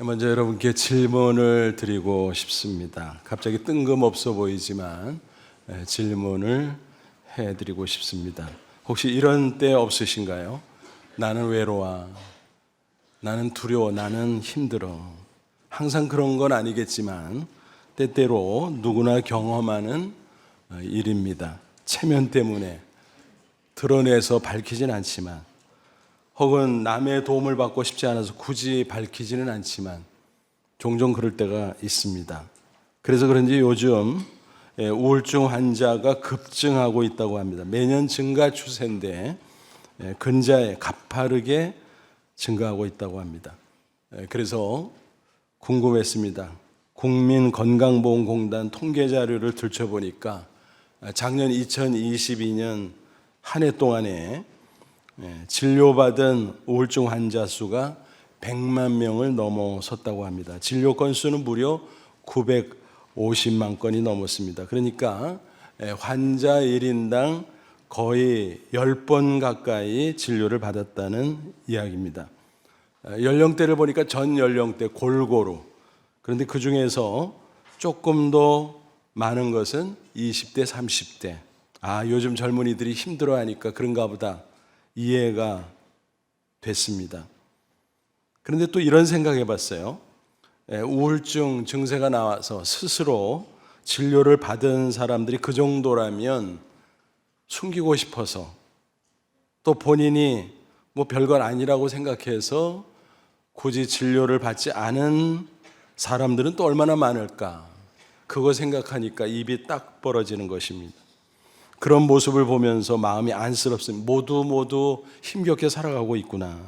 먼저 여러분께 질문을 드리고 싶습니다. 갑자기 뜬금없어 보이지만 질문을 해드리고 싶습니다. 혹시 이런 때 없으신가요? 나는 외로워, 나는 두려워, 나는 힘들어. 항상 그런 건 아니겠지만 때때로 누구나 경험하는 일입니다. 체면 때문에 드러내서 밝히진 않지만, 혹은 남의 도움을 받고 싶지 않아서 굳이 밝히지는 않지만 종종 그럴 때가 있습니다. 그래서 그런지 요즘 우울증 환자가 급증하고 있다고 합니다. 매년 증가 추세인데 근자에 가파르게 증가하고 있다고 합니다. 그래서 궁금했습니다. 국민건강보험공단 통계 자료를 들춰보니까 작년 2022년 한 해 동안에 진료받은 우울증 환자 수가 100만 명을 넘어섰다고 합니다. 진료 건수는 무려 950만 건이 넘었습니다. 그러니까 환자 1인당 거의 10번 가까이 진료를 받았다는 이야기입니다. 연령대를 보니까 전 연령대 골고루. 그런데 그 중에서 조금 더 많은 것은 20대, 30대. 요즘 젊은이들이 힘들어하니까 그런가 보다 이해가 됐습니다. 그런데 또 이런 생각 해봤어요. 우울증 증세가 나와서 스스로 진료를 받은 사람들이 그 정도라면 숨기고 싶어서, 또 본인이 뭐 별건 아니라고 생각해서 굳이 진료를 받지 않은 사람들은 또 얼마나 많을까. 그거 생각하니까 입이 딱 벌어지는 것입니다. 그런 모습을 보면서 마음이 안쓰럽습니다. 모두 힘겹게 살아가고 있구나.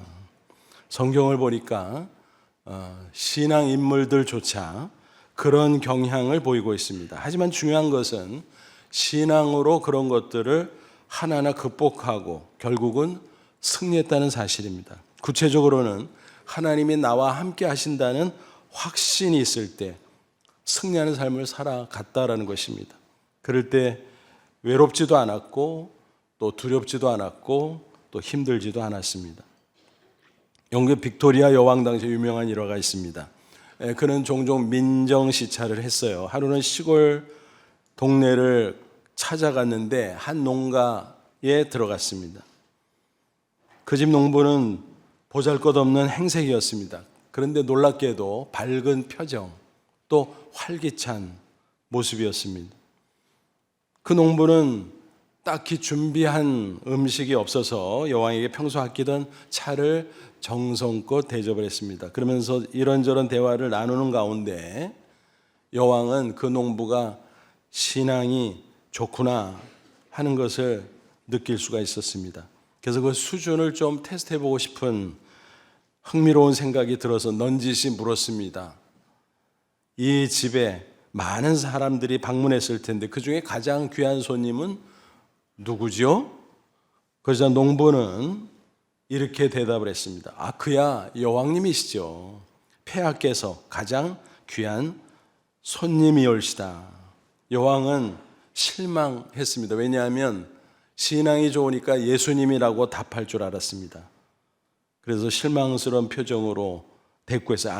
성경을 보니까 신앙 인물들조차 그런 경향을 보이고 있습니다. 하지만 중요한 것은 신앙으로 그런 것들을 하나하나 극복하고 결국은 승리했다는 사실입니다. 구체적으로는 하나님이 나와 함께 하신다는 확신이 있을 때 승리하는 삶을 살아갔다라는 것입니다. 그럴 때 외롭지도 않았고 또 두렵지도 않았고 또 힘들지도 않았습니다. 영국 빅토리아 여왕 당시 유명한 일화가 있습니다. 그는 종종 민정시찰을 했어요. 하루는 시골 동네를 찾아갔는데 한 농가에 들어갔습니다. 그 집 농부는 보잘것없는 행색이었습니다. 그런데 놀랍게도 밝은 표정, 또 활기찬 모습이었습니다. 그 농부는 딱히 준비한 음식이 없어서 여왕에게 평소 아끼던 차를 정성껏 대접을 했습니다. 그러면서 이런저런 대화를 나누는 가운데 여왕은 그 농부가 신앙이 좋구나 하는 것을 느낄 수가 있었습니다. 그래서 그 수준을 좀 테스트해보고 싶은 흥미로운 생각이 들어서 넌지시 물었습니다. 이 집에 많은 사람들이 방문했을 텐데 그 중에 가장 귀한 손님은 누구죠? 그러자 농부는 이렇게 대답을 했습니다. 그야 여왕님이시죠. 폐하께서 가장 귀한 손님이 올시다. 여왕은 실망했습니다. 왜냐하면 신앙이 좋으니까 예수님이라고 답할 줄 알았습니다. 그래서 실망스러운 표정으로 대꾸해서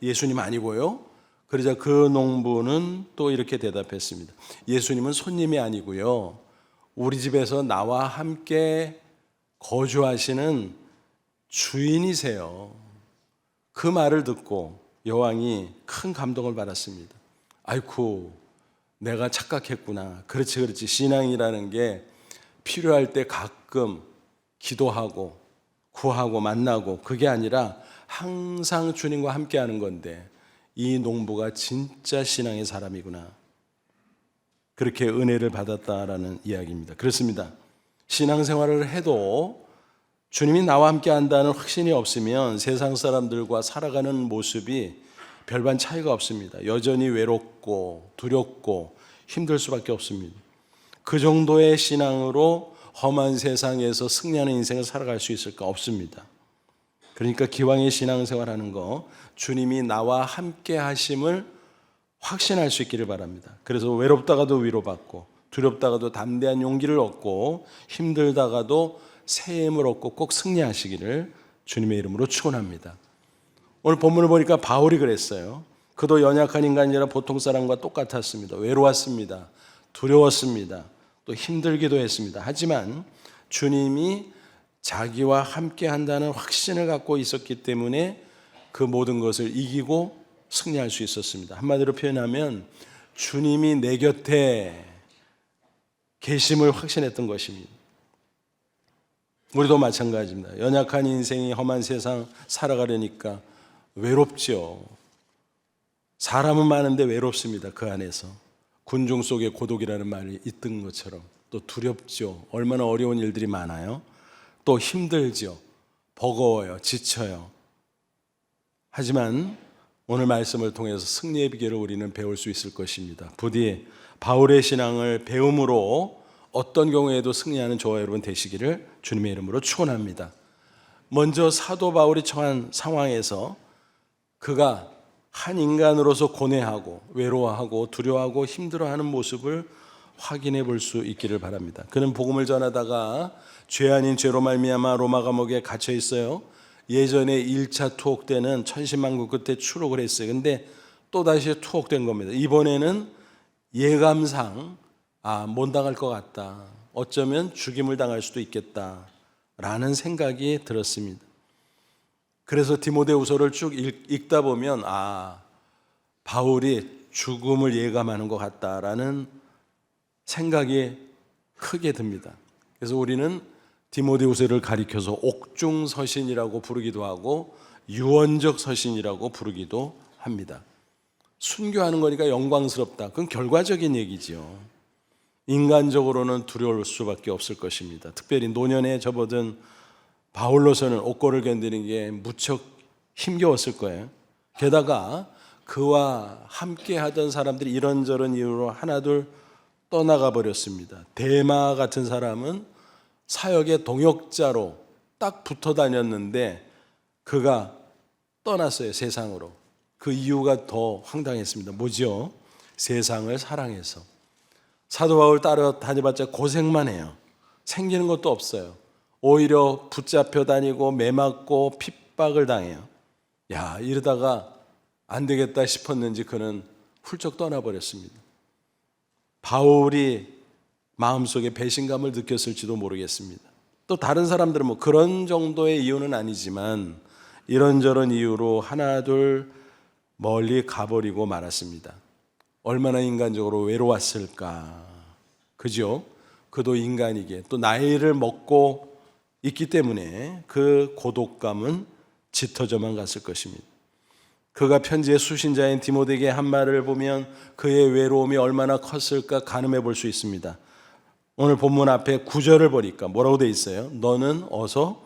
예수님 아니고요. 그러자 그 농부는 또 이렇게 대답했습니다. 예수님은 손님이 아니고요. 우리 집에서 나와 함께 거주하시는 주인이세요. 그 말을 듣고 여왕이 큰 감동을 받았습니다. 아이쿠, 내가 착각했구나. 그렇지. 신앙이라는 게 필요할 때 가끔 기도하고 구하고 만나고 그게 아니라 항상 주님과 함께 하는 건데 이 농부가 진짜 신앙의 사람이구나. 그렇게 은혜를 받았다라는 이야기입니다. 그렇습니다. 신앙생활을 해도 주님이 나와 함께 한다는 확신이 없으면 세상 사람들과 살아가는 모습이 별반 차이가 없습니다. 여전히 외롭고 두렵고 힘들 수밖에 없습니다. 그 정도의 신앙으로 험한 세상에서 승리하는 인생을 살아갈 수 있을까? 없습니다. 그러니까 기왕에 신앙생활하는 거 주님이 나와 함께 하심을 확신할 수 있기를 바랍니다. 그래서 외롭다가도 위로받고 두렵다가도 담대한 용기를 얻고 힘들다가도 새 힘을 얻고 꼭 승리하시기를 주님의 이름으로 축원합니다. 오늘 본문을 보니까 바울이 그랬어요. 그도 연약한 인간이라 보통 사람과 똑같았습니다. 외로웠습니다. 두려웠습니다. 또 힘들기도 했습니다. 하지만 주님이 자기와 함께 한다는 확신을 갖고 있었기 때문에 그 모든 것을 이기고 승리할 수 있었습니다. 한마디로 표현하면 주님이 내 곁에 계심을 확신했던 것입니다. 우리도 마찬가지입니다. 연약한 인생이 험한 세상 살아가려니까 외롭죠. 사람은 많은데 외롭습니다. 그 안에서 군중 속에 고독이라는 말이 있던 것처럼 또 두렵죠. 얼마나 어려운 일들이 많아요. 또 힘들죠. 버거워요. 지쳐요. 하지만 오늘 말씀을 통해서 승리의 비결을 우리는 배울 수 있을 것입니다. 부디 바울의 신앙을 배움으로 어떤 경우에도 승리하는 저와 여러분 되시기를 주님의 이름으로 축원합니다. 먼저 사도 바울이 처한 상황에서 그가 한 인간으로서 고뇌하고 외로워하고 두려워하고 힘들어하는 모습을 확인해 볼 수 있기를 바랍니다. 그는 복음을 전하다가 죄 아닌 죄로 말미암아 로마 감옥에 갇혀 있어요. 예전에 1차 투옥 때는 천신만고 끝에 추록을 했어요. 근데 또다시 투옥된 겁니다. 이번에는 예감상 못 당할 것 같다. 어쩌면 죽임을 당할 수도 있겠다라는 생각이 들었습니다. 그래서 디모데후서를 쭉 읽다 보면 바울이 죽음을 예감하는 것 같다라는 생각이 크게 듭니다. 그래서 우리는 디모데후서를 가리켜서 옥중서신이라고 부르기도 하고 유언적 서신이라고 부르기도 합니다. 순교하는 거니까 영광스럽다. 그건 결과적인 얘기죠. 인간적으로는 두려울 수밖에 없을 것입니다. 특별히 노년에 접어든 바울로서는 옥고를 견디는 게 무척 힘겨웠을 거예요. 게다가 그와 함께 하던 사람들이 이런저런 이유로 하나둘 떠나가 버렸습니다. 데마 같은 사람은 사역의 동역자로 딱 붙어 다녔는데 그가 떠났어요. 세상으로. 그 이유가 더 황당했습니다. 뭐죠? 세상을 사랑해서. 사도 바울 따라 다녀봤자 고생만 해요. 생기는 것도 없어요. 오히려 붙잡혀 다니고 매맞고 핍박을 당해요. 이러다가 안 되겠다 싶었는지 그는 훌쩍 떠나버렸습니다. 바울이 마음속에 배신감을 느꼈을지도 모르겠습니다. 또 다른 사람들은 그런 정도의 이유는 아니지만 이런저런 이유로 하나둘 멀리 가버리고 말았습니다. 얼마나 인간적으로 외로웠을까. 그죠? 그도 인간이기에 또 나이를 먹고 있기 때문에 그 고독감은 짙어져만 갔을 것입니다. 그가 편지의 수신자인 디모데에게 한 말을 보면 그의 외로움이 얼마나 컸을까 가늠해 볼 수 있습니다. 오늘 본문 앞에 9절을 보니까 뭐라고 돼 있어요? 너는 어서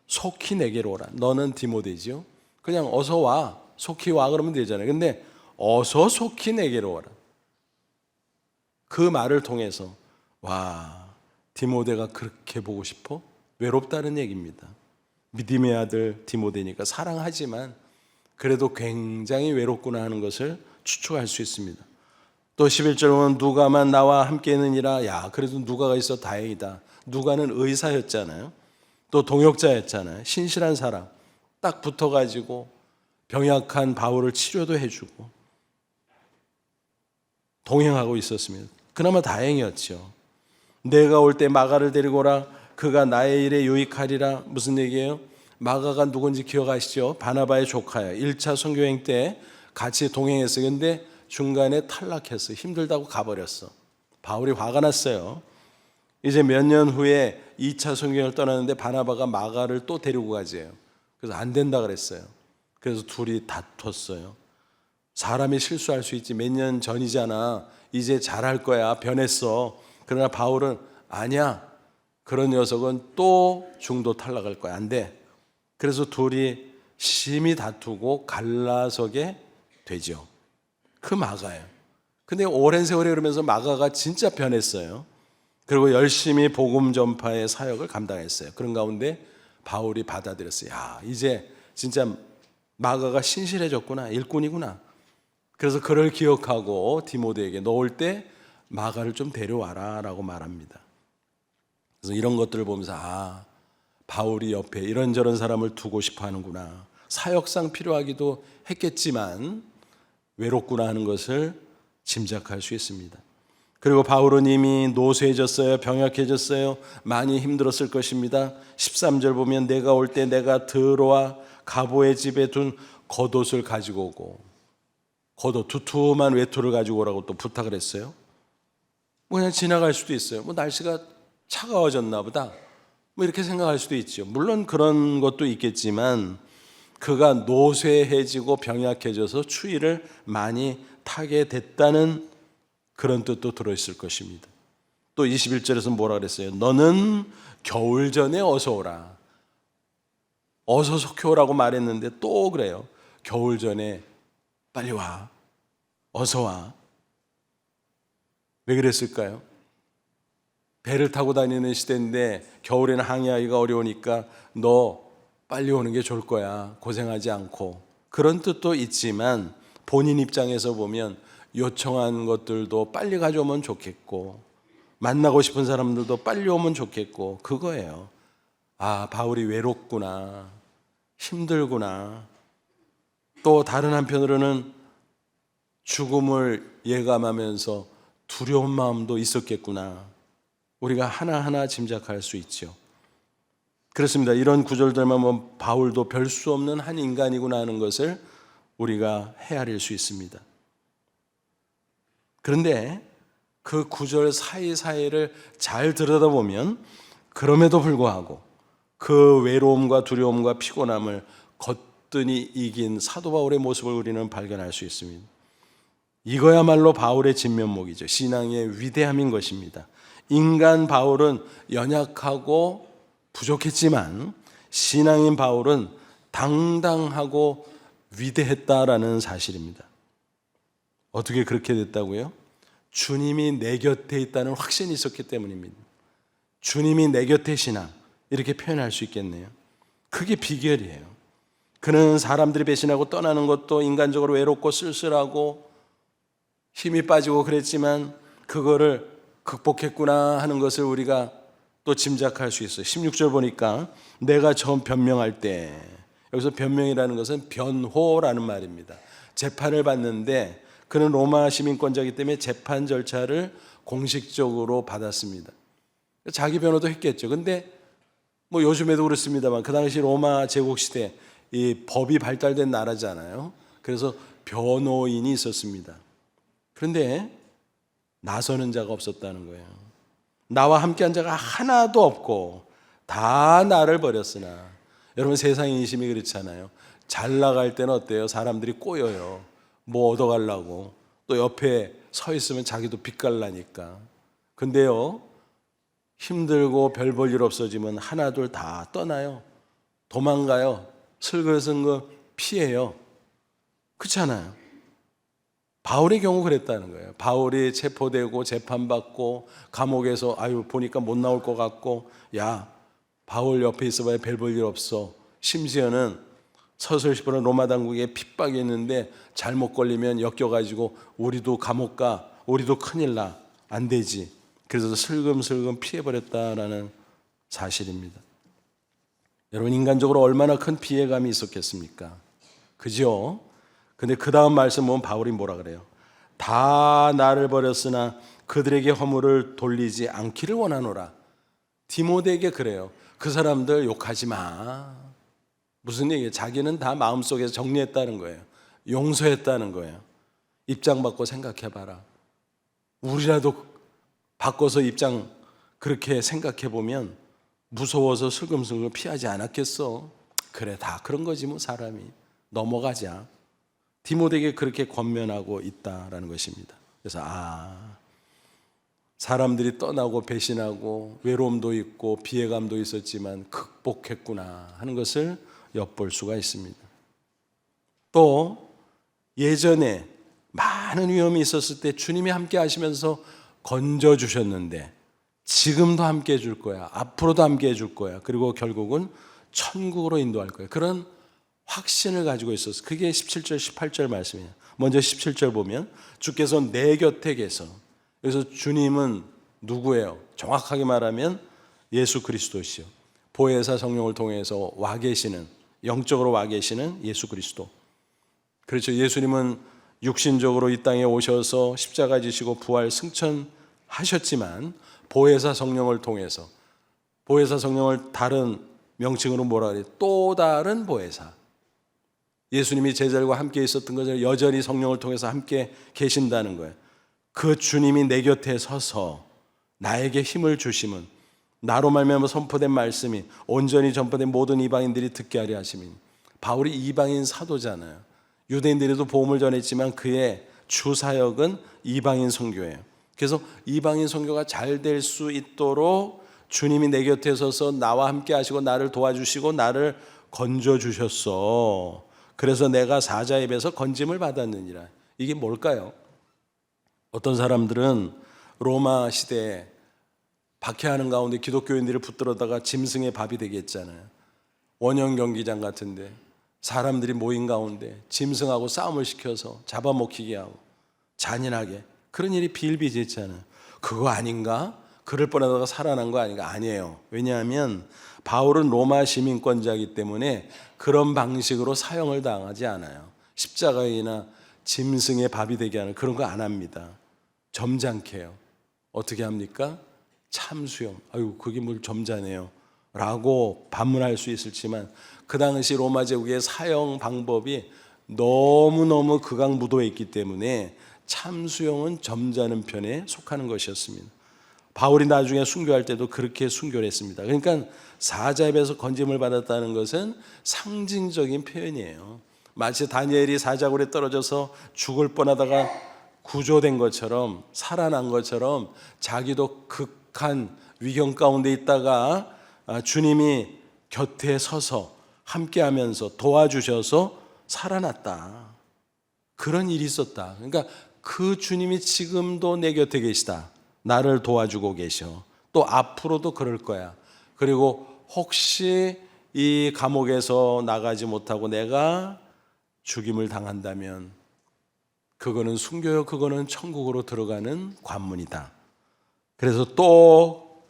속히 내게로 오라. 너는 디모데지요. 그냥 어서 와. 속히 와 그러면 되잖아요. 근데 어서 속히 내게로 오라. 그 말을 통해서 디모데가 그렇게 보고 싶어? 외롭다는 얘기입니다. 믿음의 아들 디모데니까 사랑하지만 그래도 굉장히 외롭구나 하는 것을 추측할 수 있습니다. 또 11절 보면 누가만 나와 함께 있느니라. 그래도 누가가 있어 다행이다. 누가는 의사였잖아요. 또 동역자였잖아요. 신실한 사람. 딱 붙어가지고 병약한 바울을 치료도 해주고 동행하고 있었습니다. 그나마 다행이었죠. 내가 올 때 마가를 데리고 오라. 그가 나의 일에 유익하리라. 무슨 얘기예요? 마가가 누군지 기억하시죠? 바나바의 조카예요. 1차 선교행 때 같이 동행했어요. 근데 중간에 탈락했어요. 힘들다고 가버렸어. 바울이 화가 났어요. 이제 몇 년 후에 2차 선교행을 떠났는데 바나바가 마가를 또 데리고 가재요. 그래서 안 된다 그랬어요. 그래서 둘이 다퉜어요. 사람이 실수할 수 있지. 몇 년 전이잖아. 이제 잘할 거야. 변했어. 그러나 바울은 아니야. 그런 녀석은 또 중도 탈락할 거야. 안 돼. 그래서 둘이 심히 다투고 갈라서게 되죠. 그 마가예요. 근데 오랜 세월이 흐르면서 마가가 진짜 변했어요. 그리고 열심히 복음 전파의 사역을 감당했어요. 그런 가운데 바울이 받아들였어요. 이제 진짜 마가가 신실해졌구나. 일꾼이구나. 그래서 그를 기억하고 디모데에게 너 올 때 마가를 좀 데려와라 라고 말합니다. 그래서 이런 것들을 보면서 바울이 옆에 이런저런 사람을 두고 싶어 하는구나. 사역상 필요하기도 했겠지만 외롭구나 하는 것을 짐작할 수 있습니다. 그리고 바울은 이미 노쇠해졌어요. 병약해졌어요. 많이 힘들었을 것입니다. 13절 보면 내가 올 때 내가 드로아 가보의 집에 둔 겉옷을 가지고 오고, 겉옷 두툼한 외투를 가지고 오라고 또 부탁을 했어요. 뭐 그냥 지나갈 수도 있어요. 뭐 날씨가 차가워졌나 보다, 뭐 이렇게 생각할 수도 있죠. 물론 그런 것도 있겠지만 그가 노쇠해지고 병약해져서 추위를 많이 타게 됐다는 그런 뜻도 들어있을 것입니다. 또 21절에서 뭐라 그랬어요? 너는 겨울 전에 어서 오라. 어서 속히 오라고 말했는데 또 그래요. 겨울 전에 빨리 와. 어서 와. 왜 그랬을까요? 배를 타고 다니는 시대인데 겨울에는 항해하기가 어려우니까 너 빨리 오는 게 좋을 거야. 고생하지 않고. 그런 뜻도 있지만 본인 입장에서 보면 요청한 것들도 빨리 가져오면 좋겠고, 만나고 싶은 사람들도 빨리 오면 좋겠고, 그거예요. 아, 바울이 외롭구나, 힘들구나. 또 다른 한편으로는 죽음을 예감하면서 두려운 마음도 있었겠구나. 우리가 하나하나 짐작할 수 있죠. 그렇습니다. 이런 구절들만 보면 바울도 별 수 없는 한 인간이구나 하는 것을 우리가 헤아릴 수 있습니다. 그런데 그 구절 사이사이를 잘 들여다보면 그럼에도 불구하고 그 외로움과 두려움과 피곤함을 거뜬히 이긴 사도 바울의 모습을 우리는 발견할 수 있습니다. 이거야말로 바울의 진면목이죠. 신앙의 위대함인 것입니다. 인간 바울은 연약하고 부족했지만 신앙인 바울은 당당하고 위대했다라는 사실입니다. 어떻게 그렇게 됐다고요? 주님이 내 곁에 있다는 확신이 있었기 때문입니다. 주님이 내 곁에 신앙, 이렇게 표현할 수 있겠네요. 그게 비결이에요. 그는 사람들이 배신하고 떠나는 것도 인간적으로 외롭고 쓸쓸하고 힘이 빠지고 그랬지만 그거를 극복했구나 하는 것을 우리가 또 짐작할 수 있어요. 16절 보니까 내가 처음 변명할 때, 여기서 변명이라는 것은 변호라는 말입니다. 재판을 받는데 그는 로마 시민권자이기 때문에 재판 절차를 공식적으로 받았습니다. 자기 변호도 했겠죠. 근데 뭐 요즘에도 그렇습니다만 그 당시 로마 제국 시대 이 법이 발달된 나라잖아요. 그래서 변호인이 있었습니다. 그런데 나서는 자가 없었다는 거예요. 나와 함께한 자가 하나도 없고 다 나를 버렸으나, 여러분 세상의 인심이 그렇잖아요. 잘 나갈 때는 어때요? 사람들이 꼬여요. 뭐 얻어가려고. 또 옆에 서 있으면 자기도 빚갈라니까. 근데요, 힘들고 별 볼 일 없어지면 하나둘 다 떠나요. 도망가요. 슬그슬그 피해요. 그렇잖아요. 바울의 경우 그랬다는 거예요. 바울이 체포되고 재판받고 감옥에서 보니까 못 나올 것 같고, 야, 바울 옆에 있어봐야 별 볼 일 없어. 심지어는 서슬시보는 로마 당국에 핍박이 있는데 잘못 걸리면 엮여가지고 우리도 감옥 가, 우리도 큰일 나, 안 되지. 그래서 슬금슬금 피해버렸다라는 사실입니다. 여러분, 인간적으로 얼마나 큰 피해감이 있었겠습니까? 그죠? 근데 그 다음 말씀 보면 바울이 뭐라 그래요? 다 나를 버렸으나 그들에게 허물을 돌리지 않기를 원하노라. 디모데에게 그래요. 그 사람들 욕하지 마. 무슨 얘기예요? 자기는 다 마음속에서 정리했다는 거예요. 용서했다는 거예요. 입장 바꿔 생각해봐라. 우리라도 바꿔서 입장 그렇게 생각해보면 무서워서 슬금슬금 피하지 않았겠어. 그래, 다 그런 거지 뭐. 사람이 넘어가자. 디모데에게 그렇게 권면하고 있다라는 것입니다. 그래서 사람들이 떠나고 배신하고 외로움도 있고 비애감도 있었지만 극복했구나 하는 것을 엿볼 수가 있습니다. 또 예전에 많은 위험이 있었을 때 주님이 함께 하시면서 건져주셨는데 지금도 함께 해줄 거야. 앞으로도 함께 해줄 거야. 그리고 결국은 천국으로 인도할 거야. 그런 확신을 가지고 있었어. 그게 17절, 18절 말씀이에요. 먼저 17절 보면 주께서 내 곁에 계서, 그래서 주님은 누구예요? 정확하게 말하면 예수 그리스도시요. 보혜사 성령을 통해서 와 계시는 영적으로 와 계시는 예수 그리스도. 그렇죠. 예수님은 육신적으로 이 땅에 오셔서 십자가 지시고 부활 승천하셨지만 보혜사 성령을 통해서, 보혜사 성령을 다른 명칭으로 뭐라 그래요? 또 다른 보혜사. 예수님이 제자들과 함께 있었던 것을 여전히 성령을 통해서 함께 계신다는 거예요. 그 주님이 내 곁에 서서 나에게 힘을 주심은 나로 말미암아 선포된 말씀이 온전히 전파된 모든 이방인들이 듣게 하려 하심이니. 바울이 이방인 사도잖아요. 유대인들에도 복음을 전했지만 그의 주 사역은 이방인 선교예요. 그래서 이방인 선교가 잘 될 수 있도록 주님이 내 곁에 서서 나와 함께 하시고 나를 도와주시고 나를 건져주셨어. 그래서 내가 사자의 입에서 건짐을 받았느니라. 이게 뭘까요? 어떤 사람들은 로마 시대에 박해하는 가운데 기독교인들을 붙들어다가 짐승의 밥이 되게 했잖아요. 원형 경기장 같은데 사람들이 모인 가운데 짐승하고 싸움을 시켜서 잡아먹히게 하고 잔인하게 그런 일이 비일비재했잖아요. 그거 아닌가? 그럴 뻔하다가 살아난 거 아닌가? 아니에요. 왜냐하면 바울은 로마 시민권자이기 때문에 그런 방식으로 사형을 당하지 않아요. 십자가이나 짐승의 밥이 되게 하는 그런 거 안 합니다. 점잖게 해요. 어떻게 합니까? 참수형. 아유, 그게 뭘 점잖해요 라고 반문할 수 있을지만 그 당시 로마 제국의 사형 방법이 너무너무 극악무도해 있기 때문에 참수형은 점잖은 편에 속하는 것이었습니다. 바울이 나중에 순교할 때도 그렇게 순교를 했습니다. 그러니까 사자의 입에서 건짐을 받았다는 것은 상징적인 표현이에요. 마치 다니엘이 사자굴에 떨어져서 죽을 뻔하다가 구조된 것처럼, 살아난 것처럼 자기도 극한 위경 가운데 있다가 주님이 곁에 서서 함께하면서 도와주셔서 살아났다. 그런 일이 있었다. 그러니까 그 주님이 지금도 내 곁에 계시다. 나를 도와주고 계셔. 또 앞으로도 그럴 거야. 그리고 혹시 이 감옥에서 나가지 못하고 내가 죽임을 당한다면 그거는 순교요, 그거는 천국으로 들어가는 관문이다. 그래서 또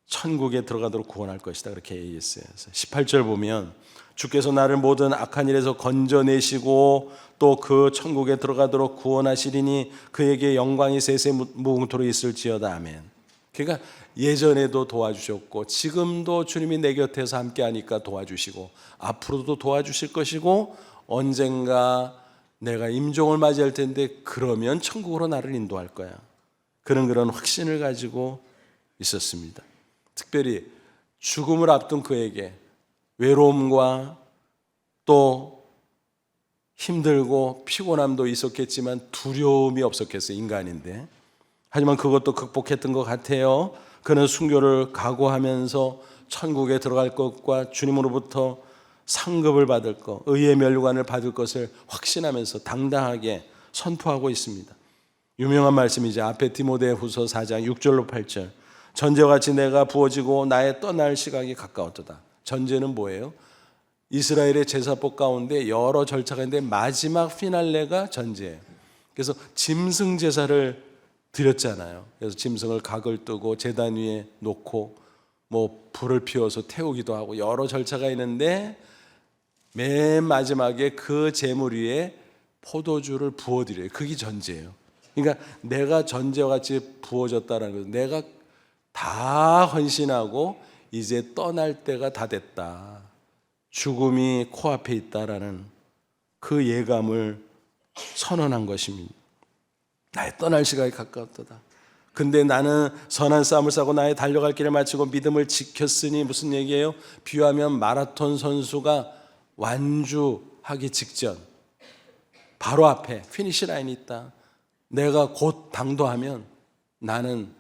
천국에 들어가도록 구원할 것이다. 그렇게 얘기했어요. 18절 보면 주께서 나를 모든 악한 일에서 건져내시고 또 그 천국에 들어가도록 구원하시리니 그에게 영광이 세세 무궁토록 있을지어다. 아멘. 그러니까 예전에도 도와주셨고 지금도 주님이 내 곁에서 함께하니까 도와주시고 앞으로도 도와주실 것이고 언젠가 내가 임종을 맞이할 텐데 그러면 천국으로 나를 인도할 거야. 그런 확신을 가지고 있었습니다. 특별히 죽음을 앞둔 그에게 외로움과 또 힘들고 피곤함도 있었겠지만 두려움이 없었겠어요. 인간인데. 하지만 그것도 극복했던 것 같아요. 그는 순교를 각오하면서 천국에 들어갈 것과 주님으로부터 상급을 받을 것, 의의 면류관을 받을 것을 확신하면서 당당하게 선포하고 있습니다. 유명한 말씀이죠. 앞에 디모데후서 4장 6절로 8절. 전제와 같이 내가 부어지고 나의 떠날 시각이 가까웠도다. 전제는 뭐예요? 이스라엘의 제사법 가운데 여러 절차가 있는데 마지막 피날레가 전제예요. 그래서 짐승 제사를 드렸잖아요. 그래서 짐승을 각을 뜨고 제단 위에 놓고 뭐 불을 피워서 태우기도 하고 여러 절차가 있는데 맨 마지막에 그 제물 위에 포도주를 부어드려요. 그게 전제예요. 그러니까 내가 전제와 같이 부어졌다는 거예요. 내가 다 헌신하고 이제 떠날 때가 다 됐다. 죽음이 코앞에 있다라는 그 예감을 선언한 것입니다. 나의 떠날 시각이 가까웠다. 근데 나는 선한 싸움을 싸고 나의 달려갈 길을 마치고 믿음을 지켰으니 무슨 얘기예요? 비유하면 마라톤 선수가 완주하기 직전 바로 앞에 피니시 라인이 있다. 내가 곧 당도하면 나는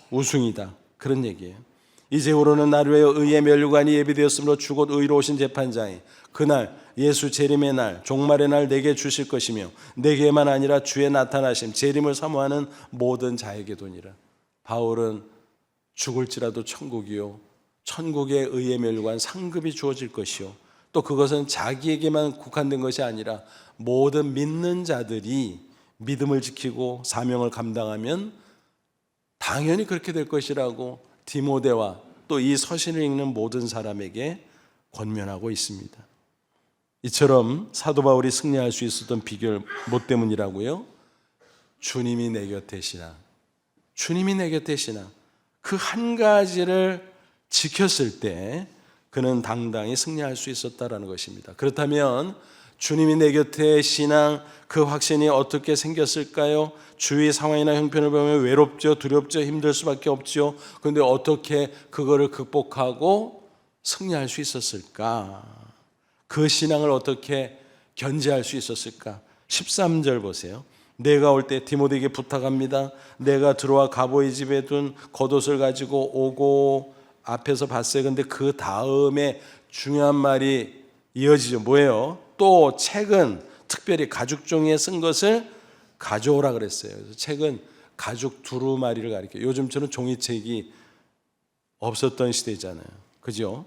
우승이다. 그런 얘기예요. 이제후로는 나를 위하여 의의 면류관이 예비되었으므로 주곧 의로 오신 재판장이 그날 예수 재림의 날 종말의 날 내게 주실 것이며 내게만 아니라 주의 나타나심 재림을 사모하는 모든 자에게도니라. 바울은 죽을지라도 천국이요 천국의 의의 면류관 상급이 주어질 것이요 또 그것은 자기에게만 국한된 것이 아니라 모든 믿는 자들이 믿음을 지키고 사명을 감당하면 당연히 그렇게 될 것이라고 디모데와 또 이 서신을 읽는 모든 사람에게 권면하고 있습니다. 이처럼 사도 바울이 승리할 수 있었던 비결 뭐 때문이라고요? 주님이 내 곁에 시나. 주님이 내 곁에 시나. 그 한 가지를 지켰을 때 그는 당당히 승리할 수 있었다라는 것입니다. 그렇다면 주님이 내 곁에 신앙 그 확신이 어떻게 생겼을까요? 주위 상황이나 형편을 보면 외롭죠, 두렵죠, 힘들 수밖에 없죠. 그런데 어떻게 그거를 극복하고 승리할 수 있었을까? 그 신앙을 어떻게 견제할 수 있었을까? 13절 보세요. 내가 올 때 디모데에게 부탁합니다. 내가 들어와 가보의 집에 둔 겉옷을 가지고 오고 앞에서 봤어요. 근데 그 다음에 중요한 말이 이어지죠. 뭐예요? 또 책은 특별히 가죽 종이에 쓴 것을 가져오라 그랬어요. 그래서 책은 가죽 두루마리를 가리켜요. 요즘처럼 종이책이 없었던 시대잖아요. 그죠?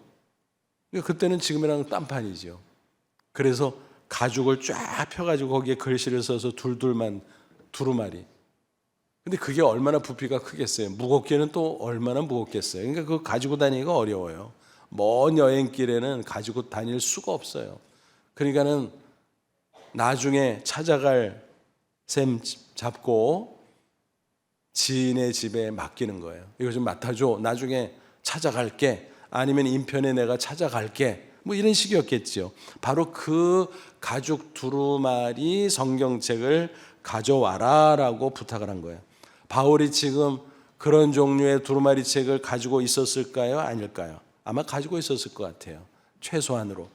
그때는 지금이랑 딴판이죠. 그래서 가죽을 쫙 펴가지고 거기에 글씨를 써서 둘둘만 두루마리. 근데 그게 얼마나 부피가 크겠어요. 무겁게는 또 얼마나 무겁겠어요. 그러니까 그거 가지고 다니기가 어려워요. 먼 여행길에는 가지고 다닐 수가 없어요. 그러니까는 나중에 찾아갈 셈 잡고 지인의 집에 맡기는 거예요. 이거 좀 맡아줘. 나중에 찾아갈게. 아니면 인편에 내가 찾아갈게. 뭐 이런 식이었겠죠. 바로 그 가죽 두루마리 성경책을 가져와라라고 부탁을 한 거예요. 바울이 지금 그런 종류의 두루마리 책을 가지고 있었을까요? 아닐까요? 아마 가지고 있었을 것 같아요. 최소한으로.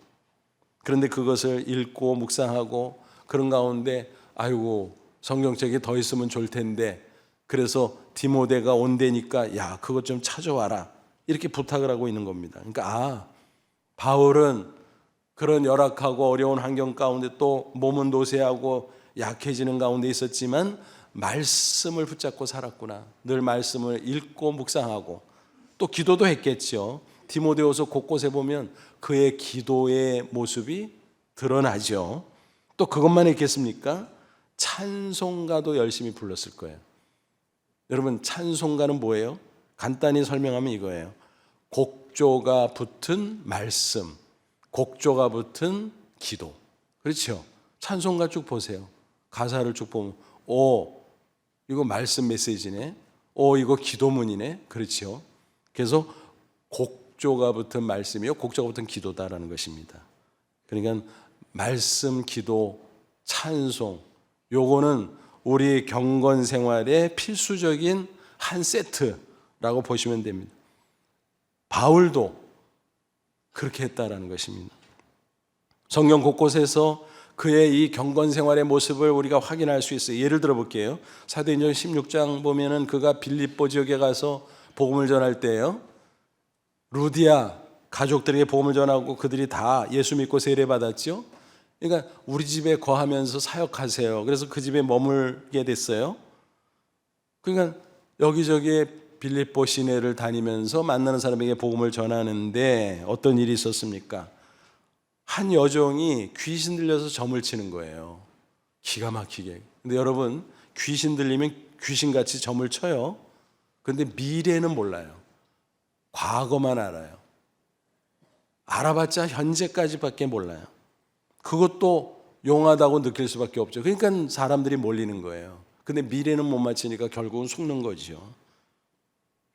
그런데 그것을 읽고 묵상하고 그런 가운데 아이고 성경책이 더 있으면 좋을 텐데 그래서 디모데가 온다니까 야 그것 좀 찾아와라 이렇게 부탁을 하고 있는 겁니다. 그러니까 바울은 그런 열악하고 어려운 환경 가운데 또 몸은 노쇠하고 약해지는 가운데 있었지만 말씀을 붙잡고 살았구나. 늘 말씀을 읽고 묵상하고 또 기도도 했겠죠. 디모데후서 곳곳에 보면 그의 기도의 모습이 드러나죠. 또 그것만 했겠습니까? 찬송가도 열심히 불렀을 거예요. 여러분 찬송가는 뭐예요? 간단히 설명하면 이거예요. 곡조가 붙은 말씀, 곡조가 붙은 기도. 그렇죠? 찬송가 쭉 보세요. 가사를 쭉 보면 이거 말씀 메시지네. 이거 기도문이네. 그렇죠? 그래서 곡조가 붙은 말씀이요. 곡조가 붙은 기도다라는 것입니다. 그러니까 말씀, 기도, 찬송 요거는 우리 경건 생활의 필수적인 한 세트라고 보시면 됩니다. 바울도 그렇게 했다라는 것입니다. 성경 곳곳에서 그의 이 경건 생활의 모습을 우리가 확인할 수 있어요. 예를 들어 볼게요. 사도행전 16장 보면은 그가 빌립보 지역에 가서 복음을 전할 때요. 루디아 가족들에게 복음을 전하고 그들이 다 예수 믿고 세례받았죠. 그러니까 우리 집에 거하면서 사역하세요. 그래서 그 집에 머물게 됐어요. 그러니까 여기저기 빌립보 시내를 다니면서 만나는 사람에게 복음을 전하는데 어떤 일이 있었습니까? 한 여종이 귀신 들려서 점을 치는 거예요. 기가 막히게. 근데 여러분 귀신 들리면 귀신같이 점을 쳐요. 그런데 미래는 몰라요. 과거만 알아요. 알아봤자 현재까지밖에 몰라요. 그것도 용하다고 느낄 수밖에 없죠. 그러니까 사람들이 몰리는 거예요. 근데 미래는 못 맞히니까 결국은 속는 거죠.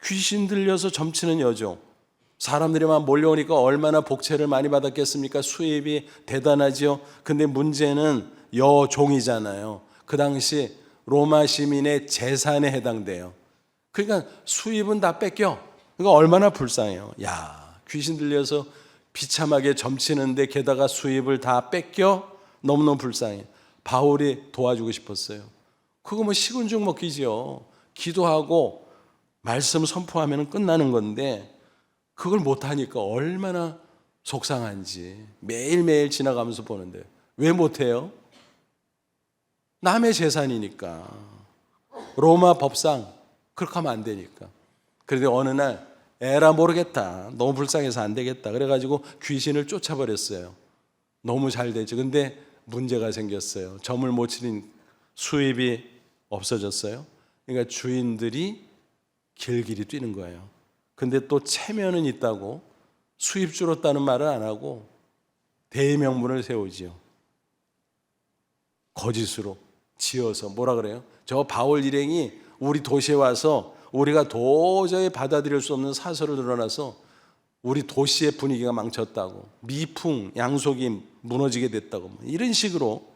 귀신 들려서 점치는 여종. 사람들이 막 몰려오니까 얼마나 복채를 많이 받았겠습니까? 수입이 대단하죠. 근데 문제는 여종이잖아요. 그 당시 로마 시민의 재산에 해당돼요. 그러니까 수입은 다 뺏겨. 그러니까 얼마나 불쌍해요. 야, 귀신 들려서 비참하게 점치는데 게다가 수입을 다 뺏겨? 너무너무 불쌍해. 바울이 도와주고 싶었어요. 그거 뭐 식은 죽 먹기죠. 기도하고 말씀 선포하면 끝나는 건데 그걸 못하니까 얼마나 속상한지 매일매일 지나가면서 보는데 왜 못해요? 남의 재산이니까. 로마 법상 그렇게 하면 안 되니까. 그런데 어느 날 에라 모르겠다. 너무 불쌍해서 안 되겠다. 그래가지고 귀신을 쫓아버렸어요. 너무 잘 되죠. 근데 문제가 생겼어요. 점을 못 치는 수입이 없어졌어요. 그러니까 주인들이 길길이 뛰는 거예요. 근데 또 체면은 있다고 수입 줄었다는 말을 안 하고 대명분을 세우지요. 거짓으로 지어서 뭐라 그래요? 저 바울 일행이 우리 도시에 와서 우리가 도저히 받아들일 수 없는 사설을 늘어나서 우리 도시의 분위기가 망쳤다고, 미풍 양속이 무너지게 됐다고, 이런 식으로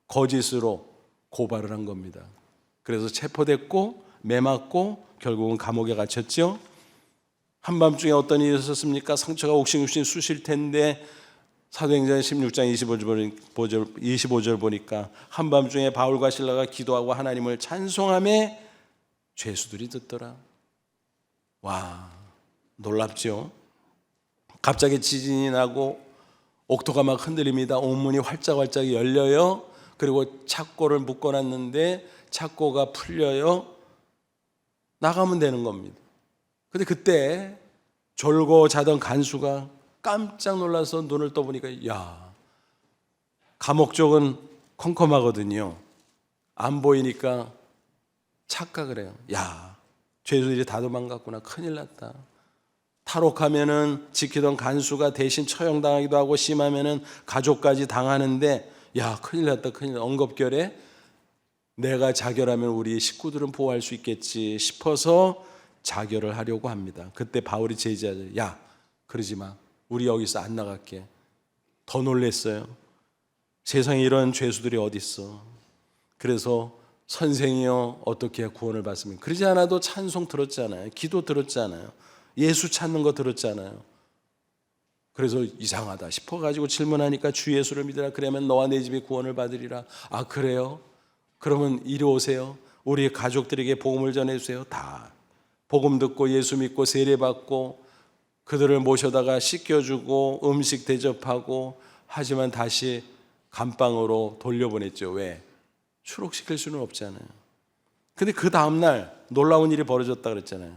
거짓으로 고발을 한 겁니다. 그래서 체포됐고 매맞고 결국은 감옥에 갇혔죠. 한밤중에 어떤 일이 있었습니까? 상처가 옥신옥신 쑤실 텐데 사도행전 16장 25절 보니까 한밤중에 바울과 실라가 기도하고 하나님을 찬송하며 죄수들이 듣더라. 와, 놀랍죠? 갑자기 지진이 나고 옥토가 막 흔들립니다. 옥문이 활짝활짝 열려요. 그리고 착고를 묶어놨는데 착고가 풀려요. 나가면 되는 겁니다. 근데 그때 졸고 자던 간수가 깜짝 놀라서 눈을 떠보니까, 야, 감옥 쪽은 컴컴하거든요. 안 보이니까 착각을 해요. 야, 죄수들이 다 도망갔구나. 큰일 났다. 탈옥하면은 지키던 간수가 대신 처형당하기도 하고 심하면은 가족까지 당하는데, 야, 큰일 났다. 큰일 났다. 엉겁결에 내가 자결하면 우리 식구들은 보호할 수 있겠지 싶어서 자결을 하려고 합니다. 그때 바울이 제지하죠. 야, 그러지 마. 우리 여기서 안 나갈게. 더 놀랬어요. 세상에 이런 죄수들이 어디 있어. 그래서 선생이여 어떻게 구원을 받습니까? 그러지 않아도 찬송 들었잖아요. 기도 들었잖아요. 예수 찾는 거 들었잖아요. 그래서 이상하다 싶어가지고 질문하니까 주 예수를 믿으라. 그러면 너와 내 집이 구원을 받으리라. 아, 그래요? 그러면 이리 오세요. 우리 가족들에게 복음을 전해주세요. 다 복음 듣고 예수 믿고 세례받고 그들을 모셔다가 씻겨주고 음식 대접하고, 하지만 다시 감방으로 돌려보냈죠. 왜? 추록시킬 수는 없잖아요. 근데 그 다음날 놀라운 일이 벌어졌다 그랬잖아요.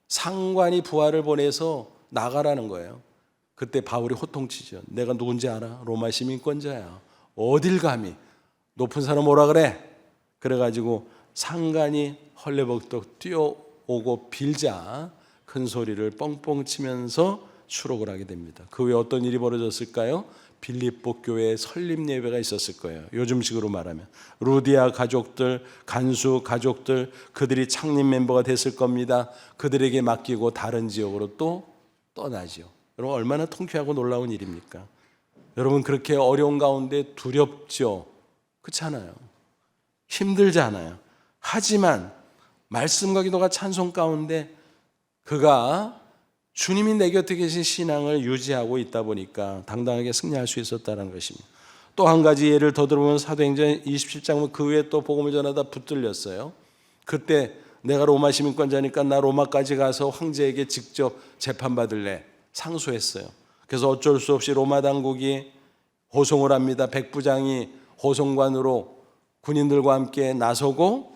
상관이 부하를 보내서 나가라는 거예요. 그때 바울이 호통치죠. 내가 누군지 알아? 로마 시민권자야. 어딜 감히 높은 사람 오라 그래. 그래가지고 상관이 헐레벌떡 뛰어오고 빌자 큰 소리를 뻥뻥 치면서 추록을 하게 됩니다. 그 후에 어떤 일이 벌어졌을까요? 빌립보 교회에 설립 예배가 있었을 거예요. 요즘식으로 말하면 루디아 가족들, 간수 가족들, 그들이 창립 멤버가 됐을 겁니다. 그들에게 맡기고 다른 지역으로 또 떠나죠. 여러분, 얼마나 통쾌하고 놀라운 일입니까? 여러분, 그렇게 어려운 가운데 두렵죠? 그렇잖아요. 힘들잖아요. 하지만 말씀과 기도가 찬송 가운데 그가 주님이 내 곁에 계신 신앙을 유지하고 있다 보니까 당당하게 승리할 수 있었다는 것입니다. 또 한 가지 예를 더 들어보면 사도행전 27장 그 후에 또 복음을 전하다 붙들렸어요. 그때 내가 로마 시민권자니까 나 로마까지 가서 황제에게 직접 재판받을래 상소했어요. 그래서 어쩔 수 없이 로마 당국이 호송을 합니다. 백부장이 호송관으로 군인들과 함께 나서고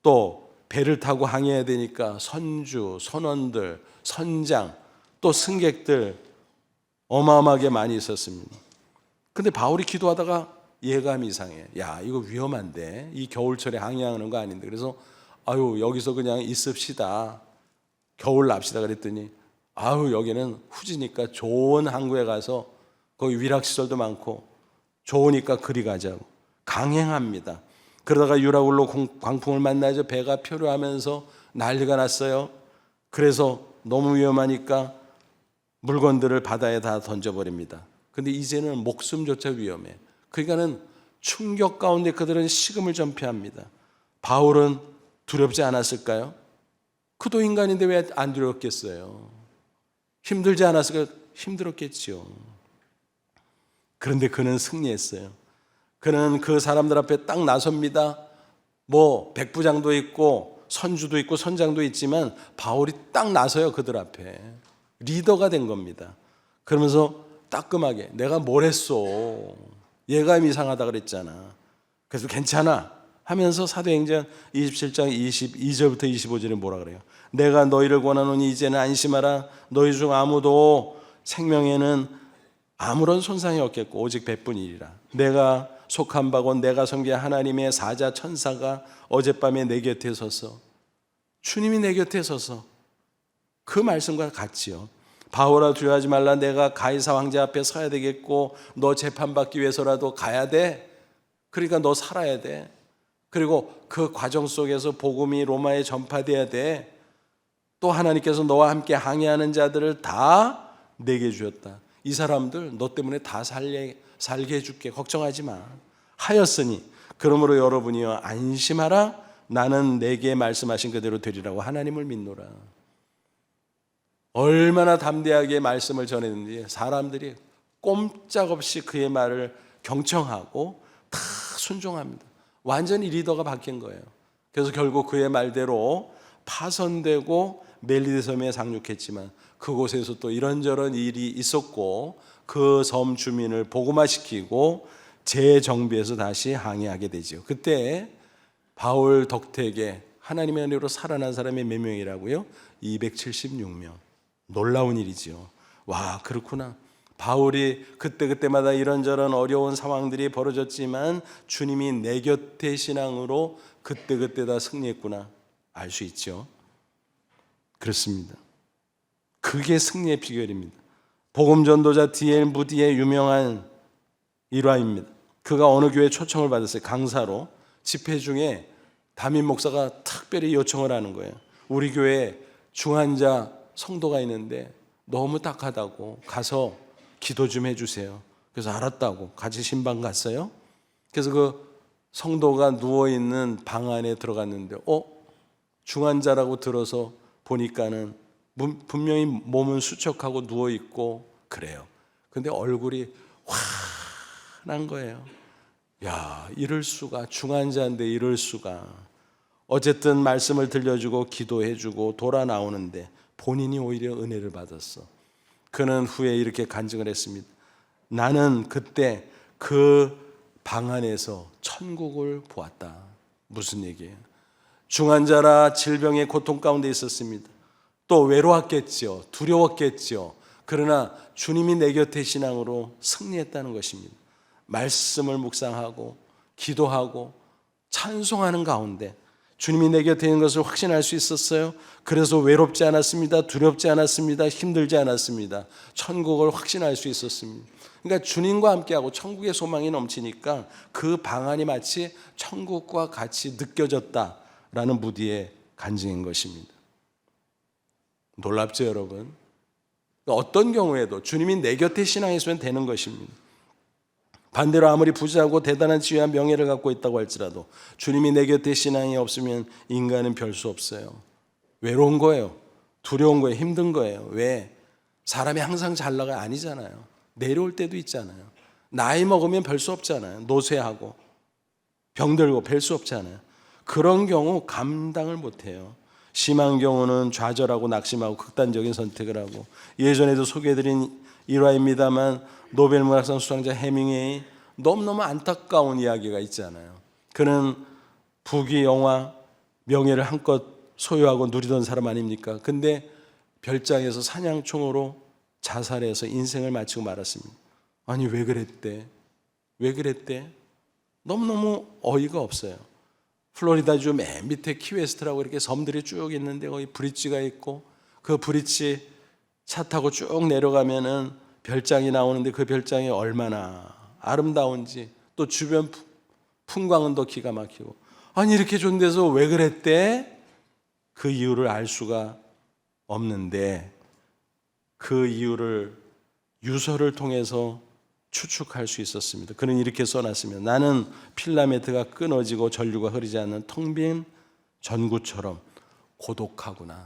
또 배를 타고 항해해야 되니까 선주, 선원들, 선장, 또 승객들 어마어마하게 많이 있었습니다. 근데 바울이 기도하다가 예감이 이상해. 야, 이거 위험한데, 이 겨울철에 항해하는 거 아닌데. 그래서 아유, 여기서 그냥 있읍시다. 겨울 납시다 그랬더니 아유, 여기는 후지니까 좋은 항구에 가서 거기 위락시설도 많고 좋으니까 그리 가자고 강행합니다. 그러다가 유라굴로 광풍을 만나죠. 배가 표류하면서 난리가 났어요. 그래서 너무 위험하니까 물건들을 바다에 다 던져버립니다. 근데 이제는 목숨조차 위험해. 그러니까는 충격 가운데 그들은 식음을 전폐합니다. 바울은 두렵지 않았을까요? 그도 인간인데 왜 안 두렵겠어요? 힘들지 않았을까요? 힘들었겠죠. 그런데 그는 승리했어요. 그는 그 사람들 앞에 딱 나섭니다. 뭐 백부장도 있고 선주도 있고 선장도 있지만 바울이 딱 나서요. 그들 앞에 리더가 된 겁니다. 그러면서 따끔하게 내가 뭘 했어? 예감이 이상하다 그랬잖아. 그래서 괜찮아 하면서 사도행전 27장 22절부터 25절에 뭐라 그래요? 내가 너희를 권하노니 이제는 안심하라. 너희 중 아무도 생명에는 아무런 손상이 없겠고 오직 백분이리라. 내가 속한 바고 내가 섬긴 하나님의 사자 천사가 어젯밤에 내 곁에 서서, 주님이 내 곁에 서서 그 말씀과 같지요. 바울아 두려워하지 말라. 내가 가이사 황제 앞에 서야 되겠고 너 재판받기 위해서라도 가야 돼. 그러니까 너 살아야 돼. 그리고 그 과정 속에서 복음이 로마에 전파돼야 돼. 또 하나님께서 너와 함께 항해하는 자들을 다 내게 주었다. 이 사람들 너 때문에 다 살게 해줄게. 걱정하지 마. 하였으니 그러므로 여러분이여 안심하라. 나는 내게 말씀하신 그대로 되리라고 하나님을 믿노라. 얼마나 담대하게 말씀을 전했는지 사람들이 꼼짝없이 그의 말을 경청하고 다 순종합니다. 완전히 리더가 바뀐 거예요. 그래서 결국 그의 말대로 파선되고 멜리데 섬에 상륙했지만 그곳에서 또 이런저런 일이 있었고 그 섬 주민을 복음화시키고 재정비해서 다시 항해하게 되죠. 그때 바울 덕택에 하나님의 은혜로 살아난 사람이 몇 명이라고요? 276명. 놀라운 일이죠. 와, 그렇구나. 바울이 그때마다 이런저런 어려운 상황들이 벌어졌지만 주님이 내 곁의 신앙으로 그때 다 승리했구나 알 수 있죠. 그렇습니다. 그게 승리의 비결입니다. 복음 전도자 D.L. 무디의 유명한 일화입니다. 그가 어느 교회에 초청을 받았어요. 강사로. 집회 중에 담임 목사가 특별히 요청을 하는 거예요. 우리 교회에 중환자 성도가 있는데 너무 딱하다고 가서 기도 좀 해주세요. 그래서 알았다고 같이 신방 갔어요. 그래서 그 성도가 누워있는 방 안에 들어갔는데 중환자라고 들어서 보니까는 분명히 몸은 수척하고 누워있고 그래요. 근데 얼굴이 환한 거예요. 야, 이럴 수가. 중환자인데 이럴 수가. 어쨌든 말씀을 들려주고 기도해주고 돌아 나오는데 본인이 오히려 은혜를 받았어. 그는 후에 이렇게 간증을 했습니다. 나는 그때 그 방 안에서 천국을 보았다. 무슨 얘기예요? 중환자라 질병의 고통 가운데 있었습니다. 또 외로웠겠죠. 두려웠겠죠. 그러나 주님이 내 곁에 신앙으로 승리했다는 것입니다. 말씀을 묵상하고 기도하고 찬송하는 가운데 주님이 내 곁에 있는 것을 확신할 수 있었어요. 그래서 외롭지 않았습니다. 두렵지 않았습니다. 힘들지 않았습니다. 천국을 확신할 수 있었습니다. 그러니까 주님과 함께하고 천국의 소망이 넘치니까 그 방안이 마치 천국과 같이 느껴졌다라는 무디의 간증인 것입니다. 놀랍죠, 여러분? 어떤 경우에도 주님이 내 곁에 신앙이 있으면 되는 것입니다. 반대로 아무리 부자고 대단한 지위와 명예를 갖고 있다고 할지라도 주님이 내 곁에 신앙이 없으면 인간은 별 수 없어요. 외로운 거예요. 두려운 거예요. 힘든 거예요. 왜? 사람이 항상 잘 나가 아니잖아요. 내려올 때도 있잖아요. 나이 먹으면 별 수 없잖아요. 노쇠하고 병들고 별 수 없잖아요. 그런 경우 감당을 못해요. 심한 경우는 좌절하고 낙심하고 극단적인 선택을 하고, 예전에도 소개해드린 일화입니다만 노벨 문학상 수상자 해밍웨이 너무너무 안타까운 이야기가 있잖아요. 그는 부귀 영화 명예를 한껏 소유하고 누리던 사람 아닙니까? 근데 별장에서 사냥총으로 자살해서 인생을 마치고 말았습니다. 아니 왜 그랬대? 왜 그랬대? 너무너무 어이가 없어요. 플로리다주 맨 밑에 키웨스트라고 이렇게 섬들이 쭉 있는데 거기 브릿지가 있고 그 브릿지 차 타고 쭉 내려가면은 별장이 나오는데 그 별장이 얼마나 아름다운지, 또 주변 풍광은 더 기가 막히고, 아니 이렇게 좋은 데서 왜 그랬대? 그 이유를 알 수가 없는데 그 이유를 유서를 통해서 추측할 수 있었습니다. 그는 이렇게 써놨습니다. 나는 필라멘트가 끊어지고 전류가 흐르지 않는 텅 빈 전구처럼 고독하구나.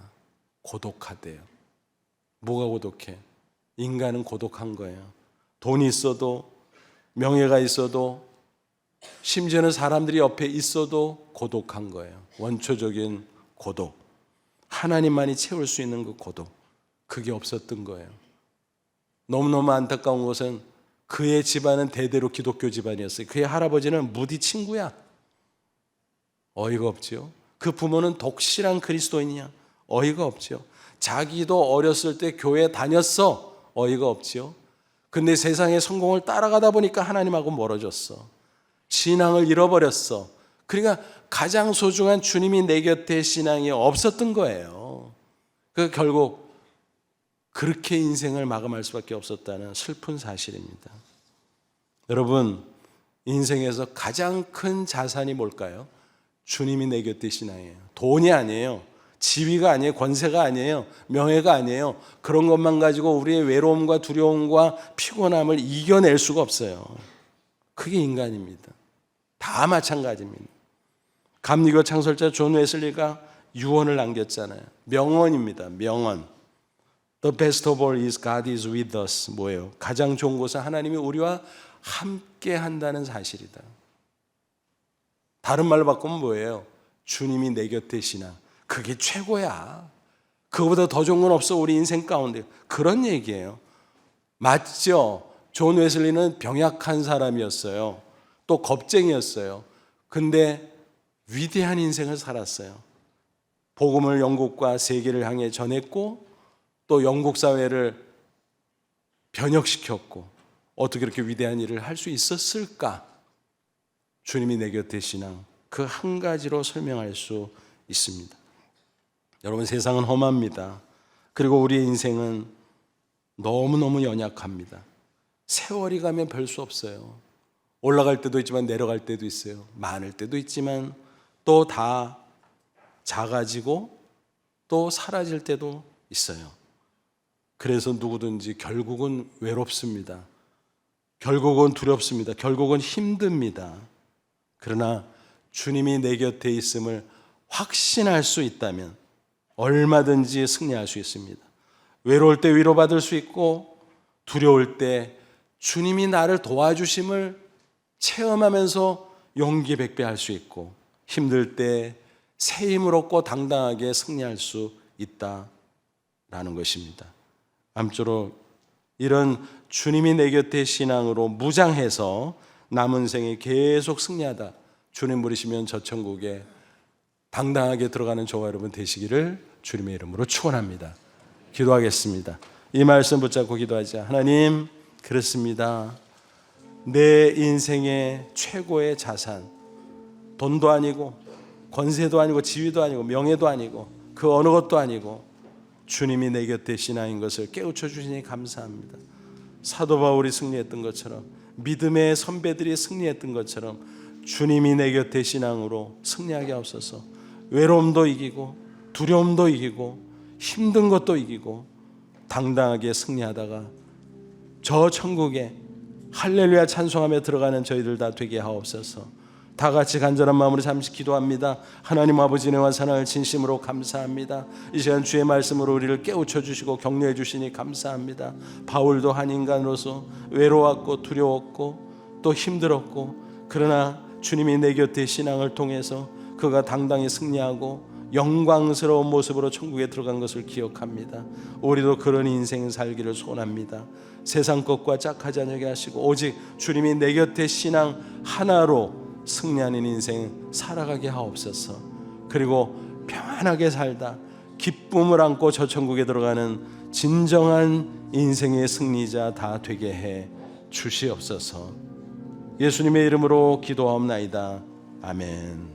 고독하대요. 뭐가 고독해? 인간은 고독한 거예요. 돈이 있어도, 명예가 있어도, 심지어는 사람들이 옆에 있어도 고독한 거예요. 원초적인 고독. 하나님만이 채울 수 있는 그 고독. 그게 없었던 거예요. 너무너무 안타까운 것은 그의 집안은 대대로 기독교 집안이었어요. 그의 할아버지는 무디 친구야. 어이가 없죠. 그 부모는 독실한 그리스도인이야. 어이가 없죠. 자기도 어렸을 때 교회 다녔어. 어이가 없죠. 근데 세상의 성공을 따라가다 보니까 하나님하고 멀어졌어. 신앙을 잃어버렸어. 그러니까 가장 소중한 주님이 내 곁에 신앙이 없었던 거예요. 그 결국 그렇게 인생을 마감할 수밖에 없었다는 슬픈 사실입니다. 여러분, 인생에서 가장 큰 자산이 뭘까요? 주님이 내 곁에 신앙이에요. 돈이 아니에요. 지위가 아니에요. 권세가 아니에요. 명예가 아니에요. 그런 것만 가지고 우리의 외로움과 두려움과 피곤함을 이겨낼 수가 없어요. 그게 인간입니다. 다 마찬가지입니다. 감리교 창설자 존 웨슬리가 유언을 남겼잖아요. 명언입니다. 명언. The best of all is God is with us. 뭐예요? 가장 좋은 것은 하나님이 우리와 함께 한다는 사실이다. 다른 말로 바꾸면 뭐예요? 주님이 내 곁에 계시나. 그게 최고야. 그거보다 더 좋은 건 없어, 우리 인생 가운데. 그런 얘기예요. 맞죠? 존 웨슬리는 병약한 사람이었어요. 또 겁쟁이였어요. 근데 위대한 인생을 살았어요. 복음을 영국과 세계를 향해 전했고 또 영국 사회를 변혁시켰고, 어떻게 그렇게 위대한 일을 할 수 있었을까? 주님이 내 곁에 신앙, 그 한 가지로 설명할 수 있습니다. 여러분, 세상은 험합니다. 그리고 우리의 인생은 너무너무 연약합니다. 세월이 가면 별 수 없어요. 올라갈 때도 있지만 내려갈 때도 있어요. 많을 때도 있지만 또 다 작아지고 또 사라질 때도 있어요. 그래서 누구든지 결국은 외롭습니다. 결국은 두렵습니다. 결국은 힘듭니다. 그러나 주님이 내 곁에 있음을 확신할 수 있다면 얼마든지 승리할 수 있습니다. 외로울 때 위로받을 수 있고, 두려울 때 주님이 나를 도와주심을 체험하면서 용기 백배할 수 있고, 힘들 때 새 힘을 얻고 당당하게 승리할 수 있다라는 것입니다. 아무쪼록 이런 주님이 내 곁에 신앙으로 무장해서 남은 생에 계속 승리하다 주님 부르시면 저 천국에 당당하게 들어가는 저와 여러분 되시기를 주님의 이름으로 축원합니다. 기도하겠습니다. 이 말씀 붙잡고 기도하자. 하나님, 그렇습니다. 내 인생의 최고의 자산, 돈도 아니고 권세도 아니고 지위도 아니고 명예도 아니고 그 어느 것도 아니고 주님이 내 곁에 신앙인 것을 깨우쳐 주시니 감사합니다. 사도 바울이 승리했던 것처럼, 믿음의 선배들이 승리했던 것처럼 주님이 내 곁에 신앙으로 승리하게 하옵소서. 외로움도 이기고 두려움도 이기고 힘든 것도 이기고 당당하게 승리하다가 저 천국에 할렐루야 찬송하며 들어가는 저희들 다 되게 하옵소서. 다 같이 간절한 마음으로 잠시 기도합니다. 하나님 아버지, 은혜와 사랑을 진심으로 감사합니다. 이 시간 주의 말씀으로 우리를 깨우쳐 주시고 격려해 주시니 감사합니다. 바울도 한 인간으로서 외로웠고 두려웠고 또 힘들었고, 그러나 주님이 내 곁에 신앙을 통해서 그가 당당히 승리하고 영광스러운 모습으로 천국에 들어간 것을 기억합니다. 우리도 그런 인생 살기를 소원합니다. 세상 것과 짝하지 않게 하시고 오직 주님이 내 곁에 신앙 하나로 승리하는 인생 살아가게 하옵소서. 그리고 평안하게 살다 기쁨을 안고 저 천국에 들어가는 진정한 인생의 승리자 다 되게 해 주시옵소서. 예수님의 이름으로 기도하옵나이다. 아멘.